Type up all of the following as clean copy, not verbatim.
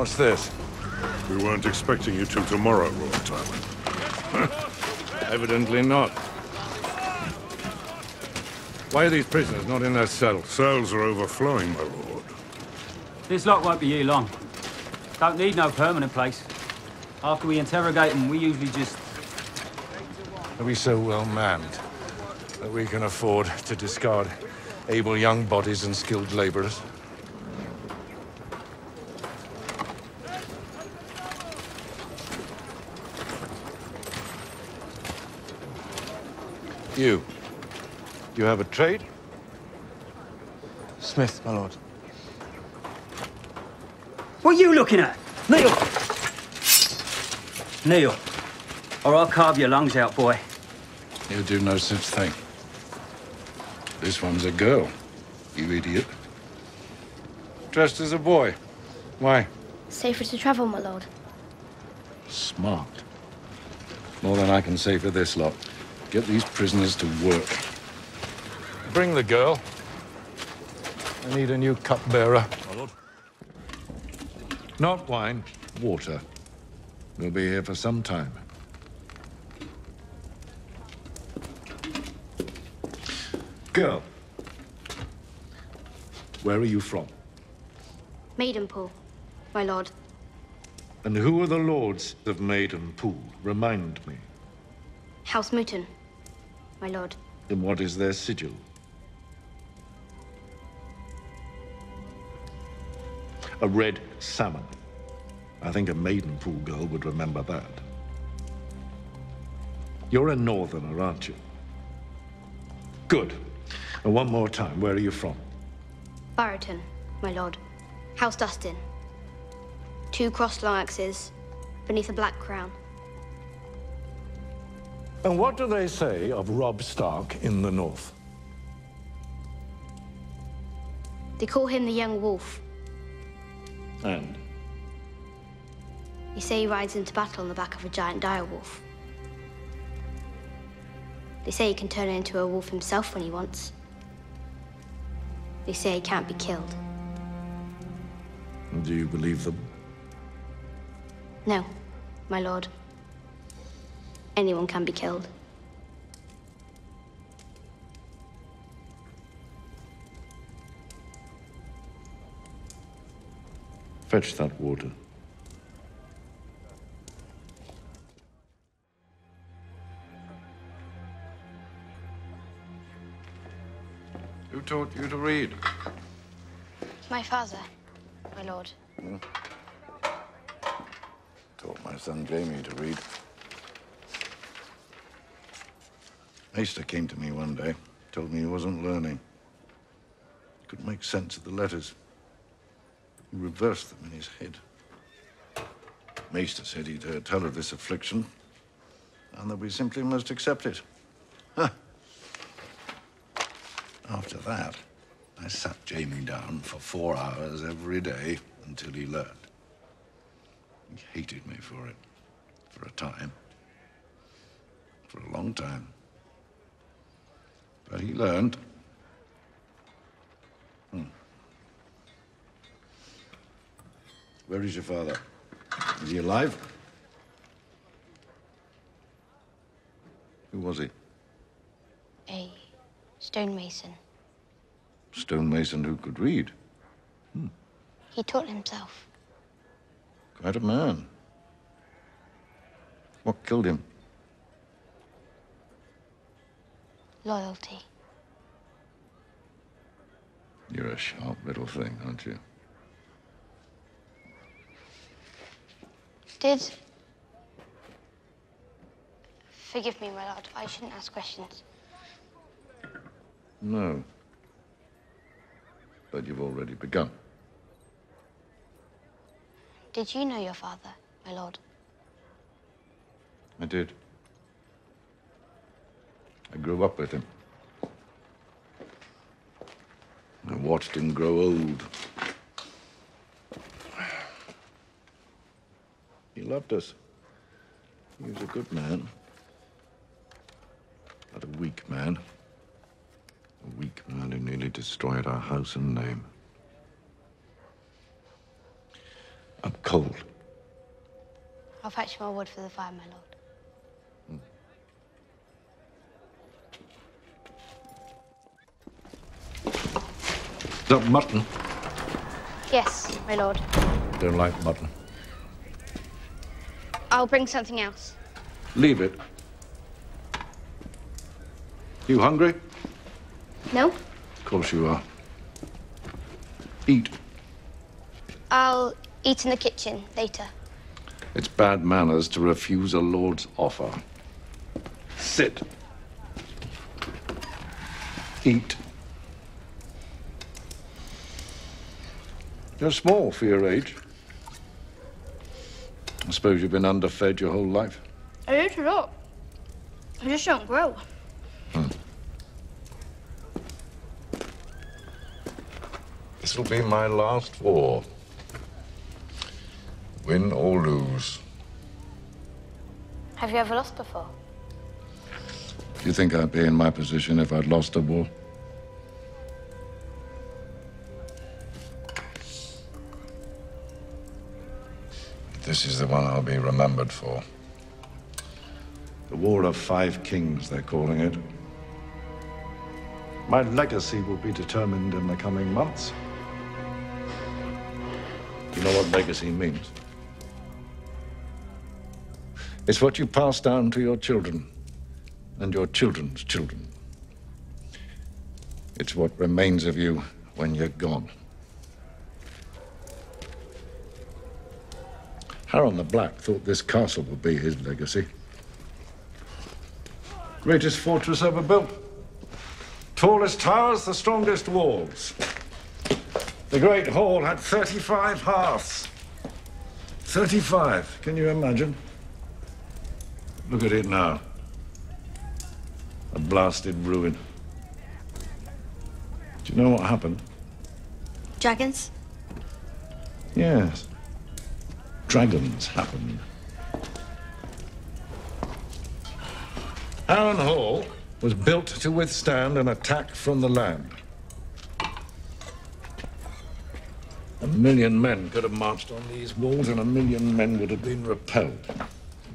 What's this? We weren't expecting you till tomorrow, Lord Tywin. Evidently not. Why are these prisoners not in their cells? Cells are overflowing, my lord. This lot won't be here long. Don't need no permanent place. After we interrogate them, we usually just... Are we so well manned that we can afford to discard able young bodies and skilled laborers? You have a trade? Smith, my lord. What are you looking at? Kneel! Kneel, or I'll carve your lungs out, boy. You do no such thing. This one's a girl, you idiot. Dressed as a boy. Why? Safer to travel, my lord. Smart. More than I can say for this lot. Get these prisoners to work. Bring the girl. I need a new cupbearer. My lord. Not wine, water. We'll be here for some time. Girl. Where are you from? Maidenpool, my lord. And who are the lords of Maidenpool? Remind me. House Mooton, my lord. And what is their sigil? A red salmon. I think a Maidenpool girl would remember that. You're a northerner, aren't you? Good. And one more time, where are you from? Barrowton, my lord. House Dustin. 2 crossed long axes beneath a black crown. And what do they say of Robb Stark in the north? They call him the Young Wolf. And? They say he rides into battle on the back of a giant direwolf. They say he can turn into a wolf himself when he wants. They say he can't be killed. Do you believe them? No, my lord. Anyone can be killed. Fetch that water. Who taught you to read? My father, my lord. Taught my son Jamie to read. Maester came to me one day, told me he wasn't learning. He couldn't make sense of the letters. He reversed them in his head. Maester said he'd heard tell of this affliction, and that we simply must accept it. Huh. After that, I sat Jamie down for 4 hours every day until he learned. He hated me for it, for a time. For a long time. But he learned. Where is your father? Is he alive? Who was he? A stonemason. Stonemason who could read? He taught himself. Quite a man. What killed him? Loyalty. You're a sharp little thing, aren't you? Forgive me, my lord. I shouldn't ask questions. No. But you've already begun. Did you know your father, my lord? I did. I grew up with him. I watched him grow old. He loved us. He was a good man. But a weak man. A weak man who nearly destroyed our house and name. I'm cold. I'll fetch more wood for the fire, my lord. Is that mutton? Yes, my lord. Don't like mutton. I'll bring something else. Leave it. You hungry? No? Of course you are. Eat. I'll eat in the kitchen later. It's bad manners to refuse a lord's offer. Sit. Eat. You're small for your age. I suppose you've been underfed your whole life. I eat a lot. I just don't grow. This will be my last war. Win or lose. Have you ever lost before? Do you think I'd be in my position if I'd lost a war? This is the one I'll be remembered for. The War of Five Kings, they're calling it. My legacy will be determined in the coming months. You know what legacy means? It's what you pass down to your children and your children's children. It's what remains of you when you're gone. Harrenhal the Black thought this castle would be his legacy. Greatest fortress ever built. Tallest towers, the strongest walls. The Great Hall had 35 hearths. 35, can you imagine? Look at it now. A blasted ruin. Do you know what happened? Dragons? Yes. Dragons happened. Harrenhal was built to withstand an attack from the land. 1 million men could have marched on these walls, and 1 million men would have been repelled.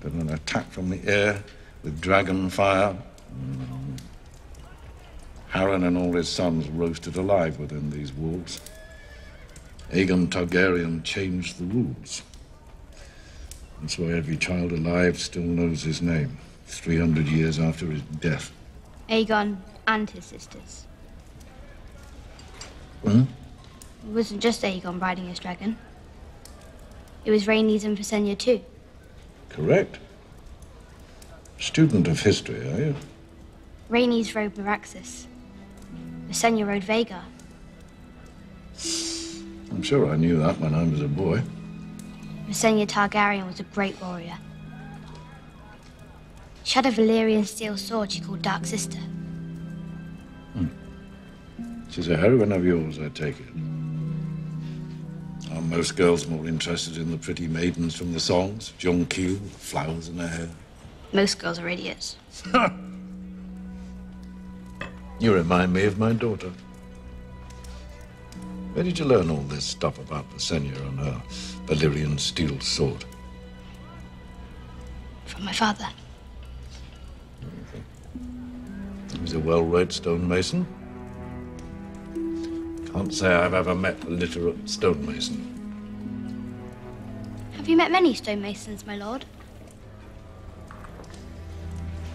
But an attack from the air with dragon fire, Harren and all his sons roasted alive within these walls. Aegon Targaryen changed the rules. That's why every child alive still knows his name, 300 years after his death. Aegon and his sisters. Hmm? It wasn't just Aegon riding his dragon. It was Rhaenys and Visenya too. Correct. Student of history, are you? Rhaenys rode Meraxes. Visenya rode Vhagar. I'm sure I knew that when I was a boy. Visenya Targaryen was a great warrior. She had a Valyrian steel sword she called Dark Sister. She's a heroine of yours, I take it. Are most girls more interested in the pretty maidens from the songs? Jonquil, flowers in her hair? Most girls are idiots. You remind me of my daughter. Where did you learn all this stuff about Visenya and her Valyrian steel sword? From my father. He was a well-read stonemason. Can't say I've ever met a literate stonemason. Have you met many stonemasons, my lord?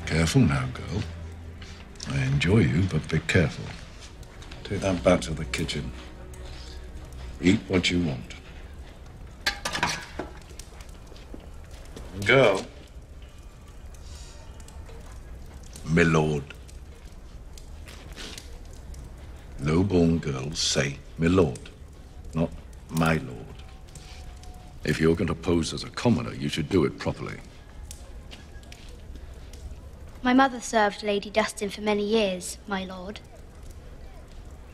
Careful now, girl. I enjoy you, but be careful. Take that back to the kitchen. Eat what you want. Girl. My lord. Low-born girls say my lord, not my lord. If you're going to pose as a commoner, you should do it properly. My mother served Lady Dustin for many years, my lord.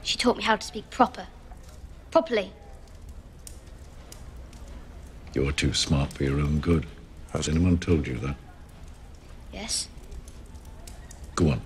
She taught me how to speak properly. You're too smart for your own good. Has anyone told you that? Yes. Go on.